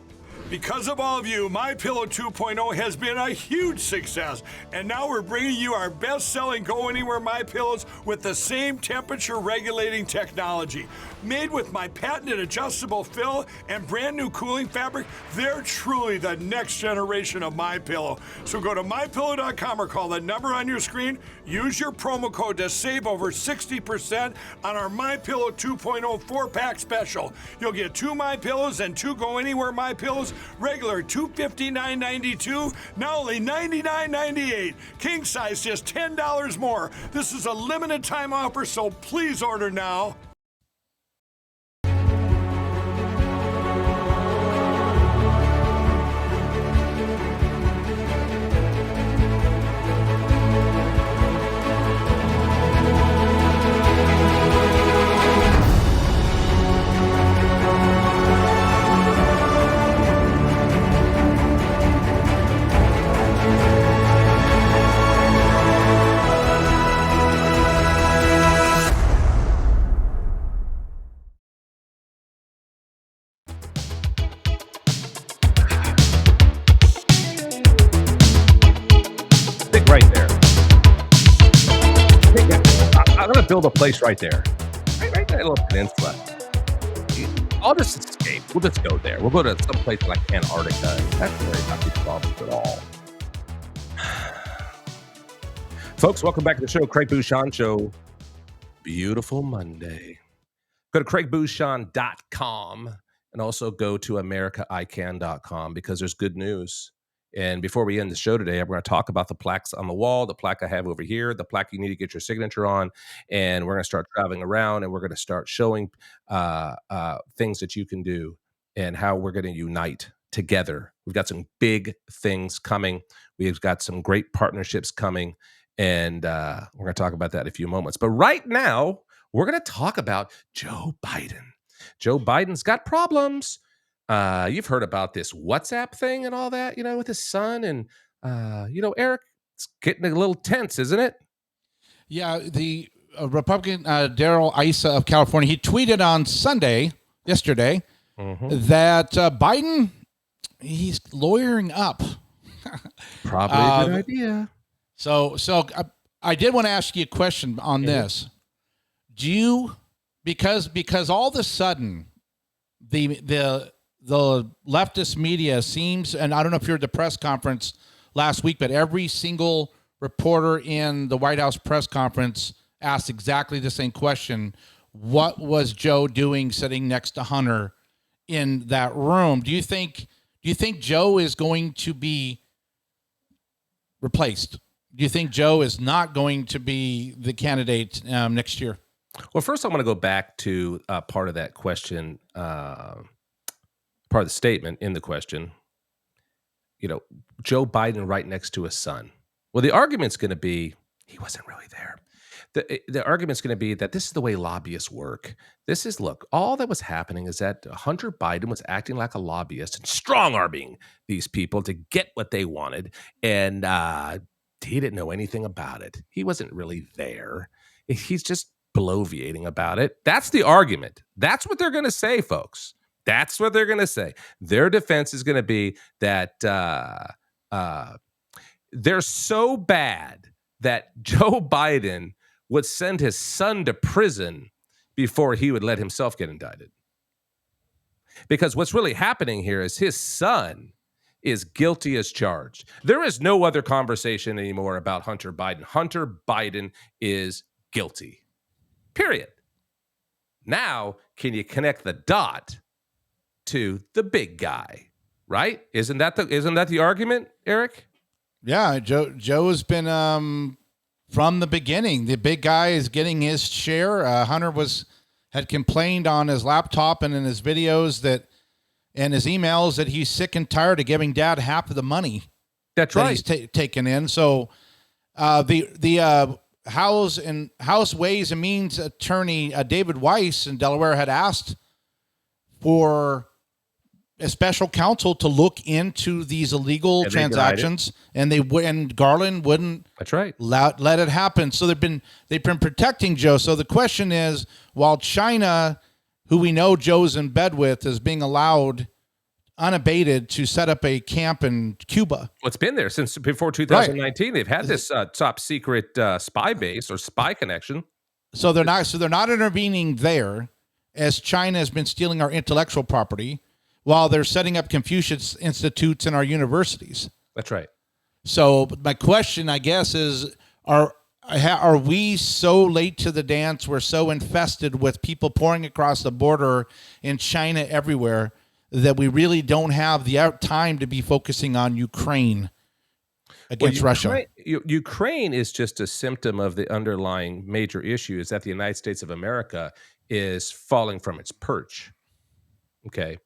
Because of all of you, MyPillow 2.0 has been a huge success. And now we're bringing you our best-selling Go Anywhere MyPillows with the same temperature regulating technology. Made with my patented adjustable fill and brand new cooling fabric, they're truly the next generation of MyPillow. So go to MyPillow.com or call the number on your screen. Use your promo code to save over 60% on our MyPillow 2.0 4-pack special. You'll get 2 MyPillows and 2 Go Anywhere MyPillows, regular $259.92, now only $99.98. King size just $10 more. This is a limited time offer, so please order now. Right there. I'm going to build a place right there. Right there, a little peninsula. I'll just escape. We'll just go there. We'll go to some place like Antarctica. That's where not be problems at all. Folks, welcome back to the show. Craig Bushon Show. Beautiful Monday. Go to CraigBushon.com and also go to AmericaICan.com because there's good news. And before we end the show today, I'm going to talk about the plaques on the wall, the plaque I have over here, the plaque you need to get your signature on. And we're going to start traveling around and we're going to start showing things that you can do and how we're going to unite together. We've got some big things coming. We've got some great partnerships coming. And we're going to talk about that in a few moments. But right now, we're going to talk about Joe Biden. Joe Biden's got problems. You've heard about this WhatsApp thing and all that, with his son. And, Eric, it's getting a little tense, isn't it? Yeah, the Republican Darrell Issa of California, he tweeted on yesterday, that Biden, he's lawyering up. Probably a good idea. So I did want to ask you a question on this. Do you, because all of a sudden the leftist media seems, and I don't know if you're at the press conference last week, but every single reporter in the White House press conference asked exactly the same question. What was Joe doing sitting next to Hunter in that room? Do you think Joe is going to be replaced? Do you think Joe is not going to be the candidate next year? Well, first I want to go back to part of that question, part of the statement in the question. Joe Biden right next to his son. Well, the argument's going to be he wasn't really there. The argument's going to be that this is the way lobbyists work. Look, all that was happening is that Hunter Biden was acting like a lobbyist and strong-arming these people to get what they wanted, and he didn't know anything about it. He wasn't really there. He's just bloviating about it. That's the argument. That's what they're going to say, folks. That's what they're going to say. Their defense is going to be that they're so bad that Joe Biden would send his son to prison before he would let himself get indicted. Because what's really happening here is his son is guilty as charged. There is no other conversation anymore about Hunter Biden. Hunter Biden is guilty. Period. Now, can you connect the dot to the big guy? Right? Isn't that the argument, Eric? Yeah, Joe has been from the beginning. The big guy is getting his share. Hunter had complained on his laptop and in his videos and his emails that he's sick and tired of giving dad half of the money. That's right. He's taken in. So the House Ways and Means attorney David Weiss in Delaware had asked for a special counsel to look into these illegal transactions, and Garland wouldn't. That's right. Let it happen. So they've been protecting Joe. So the question is, while China, who we know Joe's in bed with, is being allowed unabated to set up a camp in Cuba. Well, it's been there since before 2019. Right. They've had this top secret spy base or spy connection. So they're not intervening there, as China has been stealing our intellectual property, while they're setting up Confucius institutes in our universities. That's right. So my question, I guess, is, are we so late to the dance? We're so infested with people pouring across the border in China everywhere that we really don't have the time to be focusing on Ukraine against Russia. Ukraine is just a symptom of the underlying major issue, is that the United States of America is falling from its perch. Okay.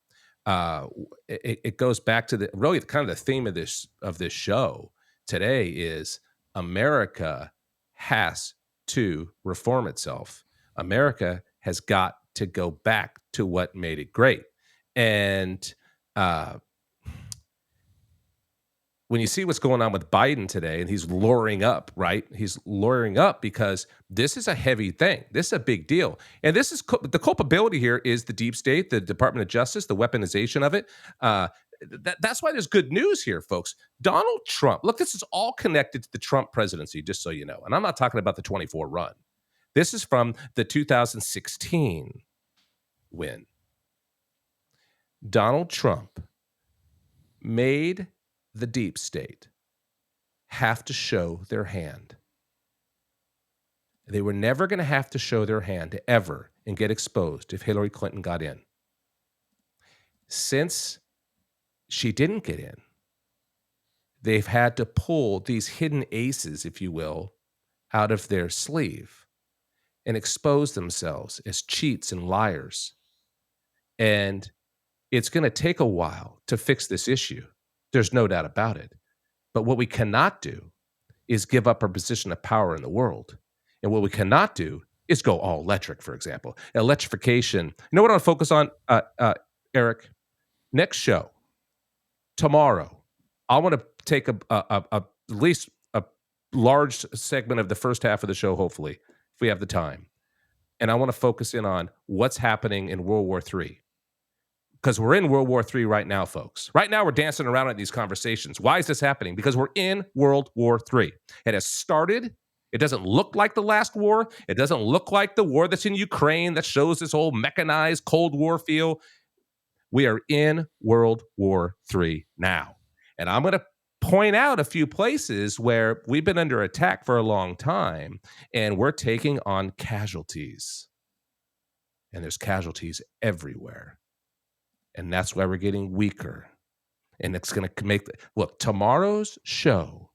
It goes back to the kind of the theme of this show today is America has to reform itself. America has got to go back to what made it great. And when you see what's going on with Biden today, and he's lawyering up, right? He's lawyering up because this is a heavy thing. This is a big deal. And this is the culpability here is the deep state, the Department of Justice, the weaponization of it. That's why there's good news here, folks. Donald Trump, look, this is all connected to the Trump presidency, just so you know. And I'm not talking about the 24 run. This is from the 2016 win. Donald Trump made the deep state have to show their hand. They were never going to have to show their hand ever and get exposed if Hillary Clinton got in. Since she didn't get in, they've had to pull these hidden aces, if you will, out of their sleeve and expose themselves as cheats and liars. And it's going to take a while to fix this issue. There's no doubt about it. But what we cannot do is give up our position of power in the world. And what we cannot do is go all electric, for example. Electrification. You know what I want to focus on, Eric? Next show, tomorrow, I want to take at least a large segment of the first half of the show, hopefully, if we have the time. And I want to focus in on what's happening in World War III. Because we're in World War III right now, folks. Right now, we're dancing around at these conversations. Why is this happening? Because we're in World War III. It has started. It doesn't look like the last war. It doesn't look like the war that's in Ukraine that shows this whole mechanized Cold War feel. We are in World War III now. And I'm going to point out a few places where we've been under attack for a long time, and we're taking on casualties. And there's casualties everywhere. And that's why we're getting weaker. And it's going to make look, tomorrow's show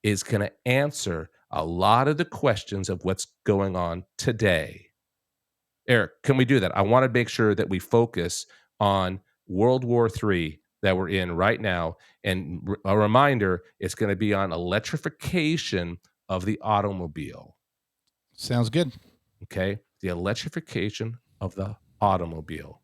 is going to answer a lot of the questions of what's going on today. Eric, can we do that? I want to make sure that we focus on World War III that we're in right now. And a reminder, it's going to be on electrification of the automobile. Sounds good. Okay? The electrification of the automobile.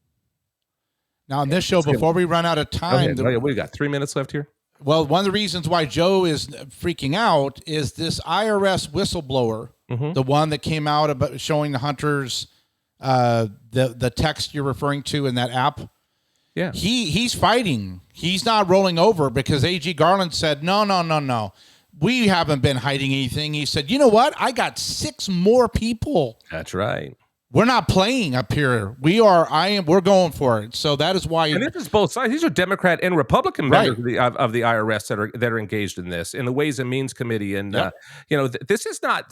Now, on this show, before we run out of time, we got 3 minutes left here. Well, one of the reasons why Joe is freaking out is this IRS whistleblower, the one that came out about showing the hunters the text you're referring to in that app. Yeah, he's fighting. He's not rolling over because A.G. Garland said, no. We haven't been hiding anything. He said, you know what? I got 6 more people. That's right. We're not playing up here. We're going for it. So that is why. And this is both sides. These are Democrat and Republican members of the IRS that are engaged in this, in the Ways and Means Committee. And this is not.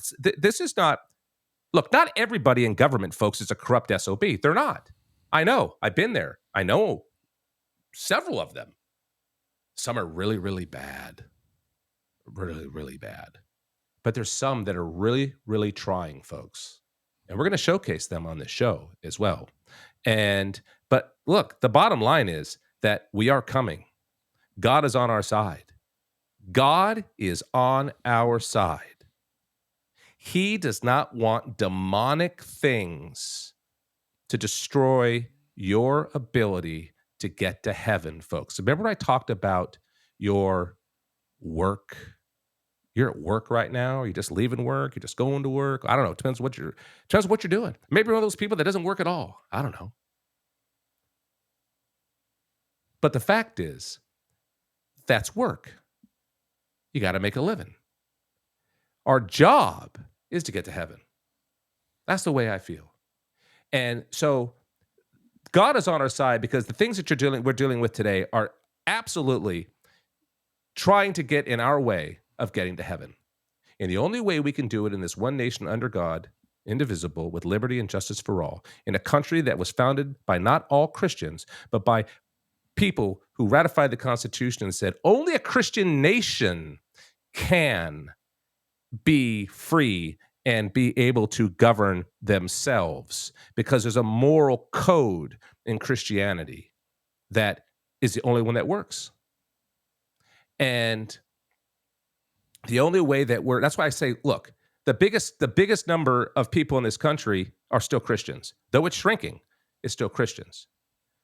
Look, not everybody in government, folks, is a corrupt SOB. They're not. I know. I've been there. I know several of them. Some are really, really bad, really, really bad. But there's some that are really, really trying, folks. And we're going to showcase them on this show as well. But look, the bottom line is that we are coming. God is on our side. God is on our side. He does not want demonic things to destroy your ability to get to heaven, folks. Remember I talked about your work? You're at work right now. You're just leaving work. You're just going to work. I don't know. It depends what you're doing. Maybe you're one of those people that doesn't work at all. I don't know. But the fact is, that's work. You got to make a living. Our job is to get to heaven. That's the way I feel. And so God is on our side because the things that we're dealing with today are absolutely trying to get in our way of getting to heaven. And the only way we can do it in this one nation under God, indivisible, with liberty and justice for all, in a country that was founded by not all Christians, but by people who ratified the Constitution and said only a Christian nation can be free and be able to govern themselves, because there's a moral code in Christianity that is the only one that works. And the only way that's why I say, look, the biggest number of people in this country are still Christians. Though it's shrinking, it's still Christians.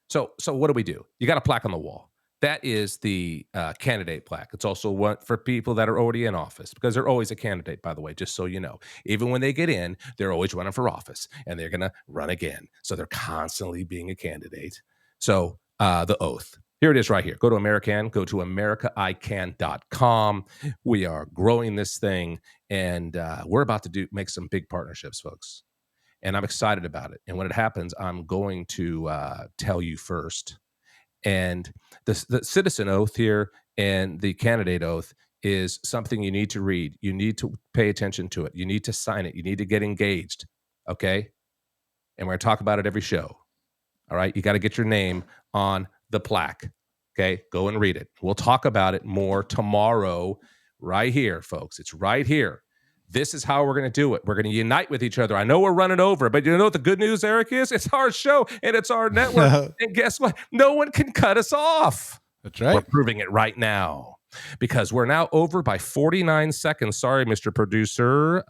So what do? You got a plaque on the wall. That is the candidate plaque. It's also one for people that are already in office, because they're always a candidate, by the way, just so you know. Even when they get in, they're always running for office, and they're going to run again. So they're constantly being a candidate. So the oath. Here it is right here. Go to American. Go to americaican.com. We are growing this thing, and we're about to make some big partnerships, folks. And I'm excited about it. And when it happens, I'm going to tell you first. And the citizen oath here and the candidate oath is something you need to read. You need to pay attention to it. You need to sign it. You need to get engaged. Okay? And we're going to talk about it every show. All right? You got to get your name on the plaque. Okay? Go and read it. We'll talk about it more tomorrow right here, folks. It's right here. This is how we're going to do it. We're going to unite with each other. I know we're running over, but you know what the good news, Eric, is? It's our show, and it's our network. And guess what? No one can cut us off. That's right. We're proving it right now. because we're now over by 49 seconds. Sorry, Mr. Producer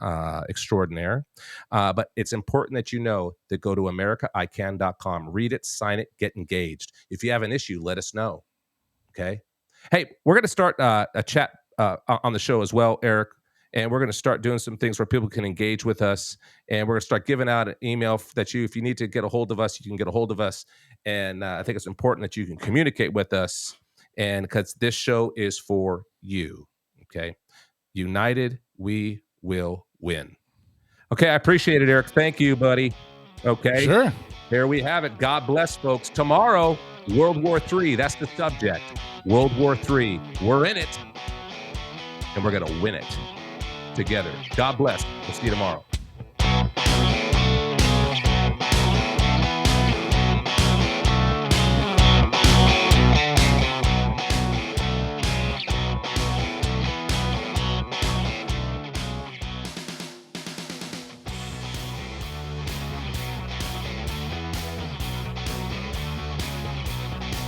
extraordinaire. But it's important that you know that go to americaican.com, read it, sign it, get engaged. If you have an issue, let us know. Okay. Hey, we're going to start a chat on the show as well, Eric. And we're going to start doing some things where people can engage with us. And we're going to start giving out an email that if you need to get a hold of us, you can get a hold of us. And I think it's important that you can communicate with us. And because this show is for you. Okay. United, we will win. Okay. I appreciate it, Eric. Thank you, buddy. Okay. Sure. There we have it. God bless, folks. Tomorrow, World War III. That's the subject. World War III. We're in it. And we're going to win it together. God bless. We'll see you tomorrow.